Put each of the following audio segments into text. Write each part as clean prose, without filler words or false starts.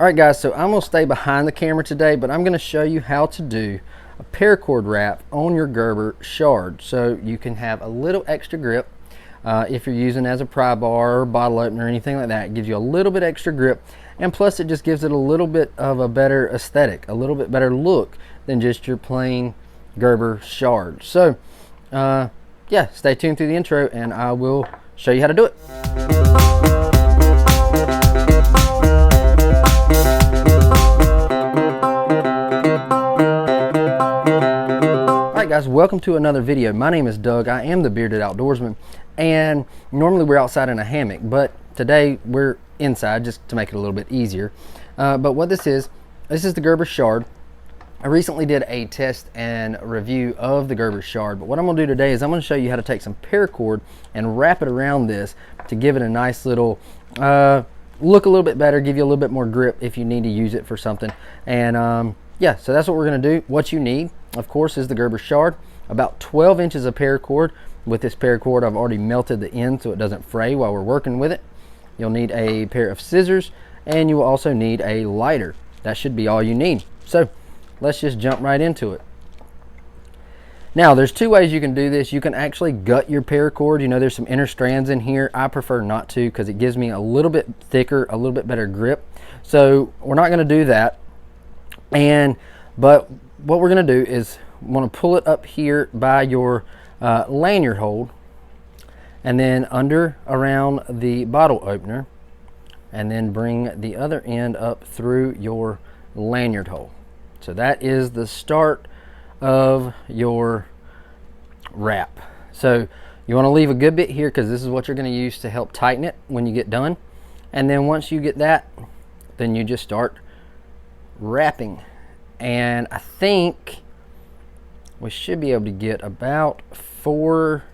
Alright guys, so I'm going to stay behind the camera today, but I'm going to show you how to do a paracord wrap on your Gerber Shard so you can have a little extra grip. If you're using as a pry bar or bottle opener or anything like that, it gives you a little bit extra grip, and plus it just gives it a little bit of a better aesthetic, a little bit better look than just your plain Gerber Shard. So yeah, stay tuned through the intro and I will show you how to do it. Guys, welcome to another video. My name is Doug. I am the Bearded Outdoorsman, and normally we're outside in a hammock, but today we're inside just to make it a little bit easier. But what this is the Gerber Shard. I recently did a test and review of the Gerber Shard, but what I'm going to do today is I'm going to show you how to take some paracord and wrap it around this to give it a nice little look a little bit better, give you a little bit more grip if you need to use it for something. And yeah, so that's what we're going to do. What you need, of course, is the Gerber Shard, about 12 inches of paracord. With this paracord, I've already melted the end so it doesn't fray while we're working with it. You'll need a pair of scissors, and you will also need a lighter. That should be all you need. So let's just jump right into it. Now, there's two ways you can do this. You can actually gut your paracord. You know, there's some inner strands in here. I prefer not to because it gives me a little bit thicker, a little bit better grip. So we're not going to do that. But what we're going to do is want to pull it up here by your lanyard hold, and then under around the bottle opener, and then bring the other end up through your lanyard hole. So that is the start of your wrap. So you want to leave a good bit here because this is what you're going to use to help tighten it when you get done. And then once you get that, then you just start wrapping. And I think we should be able to get about 4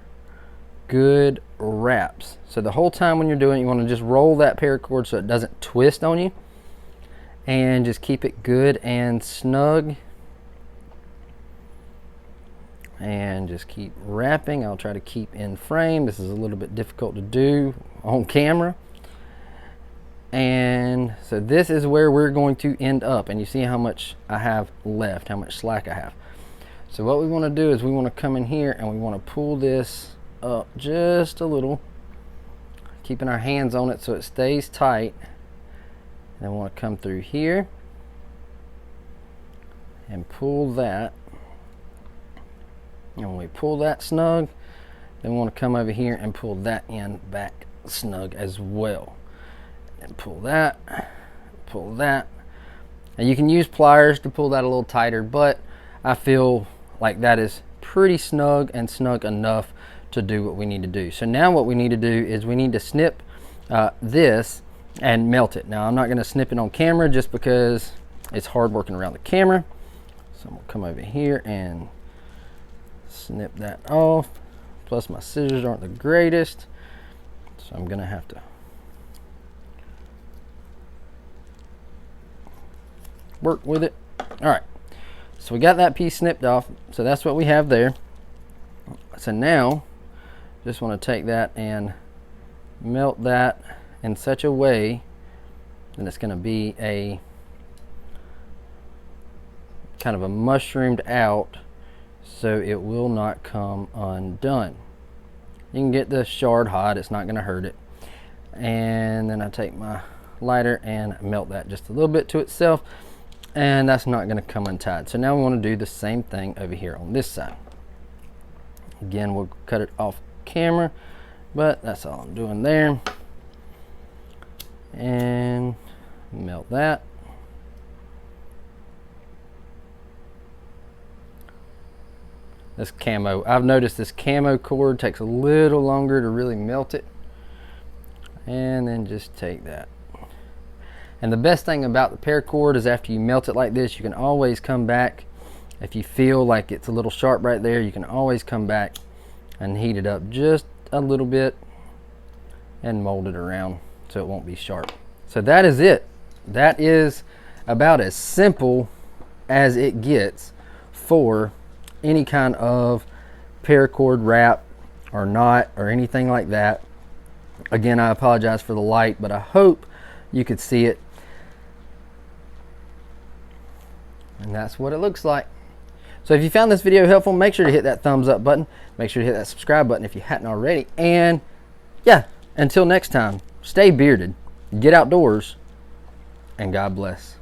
good wraps. So the whole time when you're doing it, you want to just roll that paracord so it doesn't twist on you, and just keep it good and snug, and just keep wrapping. I'll try to keep in frame. This is a little bit difficult to do on camera. And so this is where we're going to end up, and you see how much I have left, how much slack I have. So what we want to do is we want to come in here and we want to pull this up just a little, keeping our hands on it so it stays tight. And we want to come through here and pull that. And when we pull that snug, then we want to come over here and pull that end back snug as well. And pull that, pull that. And you can use pliers to pull that a little tighter, but I feel like that is pretty snug and snug enough to do what we need to do. So now what we need to do is we need to snip this and melt it. Now I'm not going to snip it on camera just because it's hard working around the camera. So I'm going to come over here and snip that off. Plus my scissors aren't the greatest, so I'm going to have to work with it. All right, so we got that piece snipped off, so that's what we have there. So now just want to take that and melt that in such a way that it's going to be a kind of a mushroomed out, so it will not come undone. You can get the shard hot, it's not going to hurt it. And then I take my lighter and melt that just a little bit to itself, and that's not going to come untied. So now we want to do the same thing over here on this side. Again, we'll cut it off camera, but that's all I'm doing there. And melt that. This camo, I've noticed this camo cord takes a little longer to really melt it. And then just take that. And the best thing about the paracord is after you melt it like this, you can always come back. If you feel like it's a little sharp right there, you can always come back and heat it up just a little bit and mold it around so it won't be sharp. So that is it. That is about as simple as it gets for any kind of paracord wrap or knot or anything like that. Again, I apologize for the light, but I hope you could see it. And that's what it looks like. So if you found this video helpful, make sure to hit that thumbs up button. Make sure to hit that subscribe button if you hadn't already. And yeah, until next time, stay bearded, get outdoors, and God bless.